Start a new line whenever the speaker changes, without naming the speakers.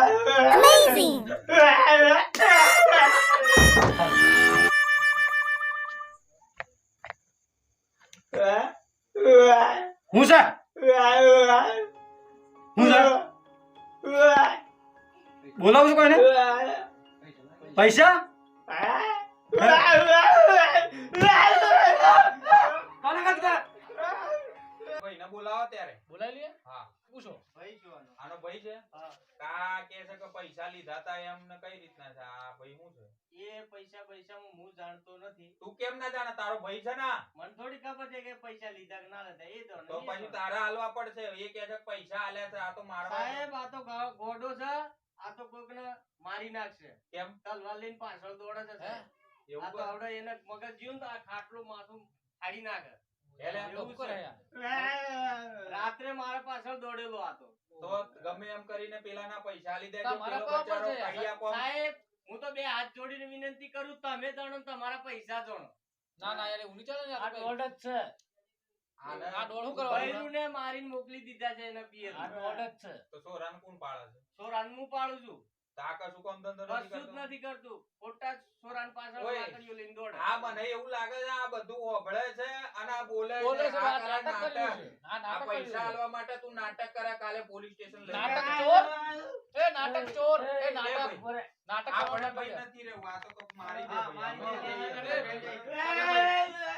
Amazing!
હું છે બોલાવું છું કોઈને પૈસા ભાઈને બોલાવો ત્યારે
બોલાવી લઈએ
હા
પૂછો
ભાઈ જોવાનો આનો ભાઈ છે કા કે છે કે પૈસા લીધા તા એમને કઈ રીતના છે આ ભાઈ શું છે
એ પૈસા હું જાણતો નથી
તું કેમ ના જાણે તારો ભાઈ છે ને
મને થોડી ખબર છે કે પૈસા લીધા કે ના લીધા એ તો
તો પછી તારા હાલવા પડશે એ કે છે પૈસા આલ્યા છે આ તો મારવા
સાહેબ આ તો ગોડો છે આ તો કોકને મારી નાખશે
કેમ
તલવાર લઈને પાછળ દોડે છે સાહેબ.
એવું
આ તો આવડે એને મગજ જીવ ને આ ખાટલું માથું ફાડી નાખે
એટલે
એવું
કરે
છે.
યાર
રાત્રે મારા પાછળ દોડેલો આ તો
ગમે એમ કરીને પેલાના પૈસા લીધા જો
તમારા
પેલો
પર
બચારો
છે.
કાઢી આપો
સાહેબ હું તો બે હાથ જોડીને વિનંતી કરું તમે જાણો ને તમારા પૈસા જાણો
ના ના યાર એવું નહીં ચાલે ને
આ
યાર
દોડ જ છે
આ દોડ શું કરવાનું
બૈરુંને મારીને મોકલી દીધા છે એના પિયર આ દોડ જ છે
તો સોરાન કોણ પાળે છે
સોરાન હું પાડું છું
તા કશું કામ ધંધો નથી
કશું જ
કરતો
નથી કરતું ખોટા સોરાન પાછળ
ઓય.
લાકડીઓ લઈને દોડે
આ મને એવું લાગે છે આ બધું હોભળે છે અને આ બોલે
બોલે છે
આ
વાત
કરે
નાટક કર્યું
નાટક.
છે હા
આ
નાટક
પૈસા
કર્યું
આલવા માટે તું નાટક કરે કાલે પોલીસ સ્ટેશન લઈ
નાટક
જા.
ચોર એ નાટક ચોર એ
એ
નાટક
ભાઈ.
નાટક
આ
કરવાના
પણ ભાઈ
ભાઈ
નથી રહેવું આ તો કોક મારી દે
હા,
ભાઈ.
મારી દે.
આમાં
એ,
ભાઈ.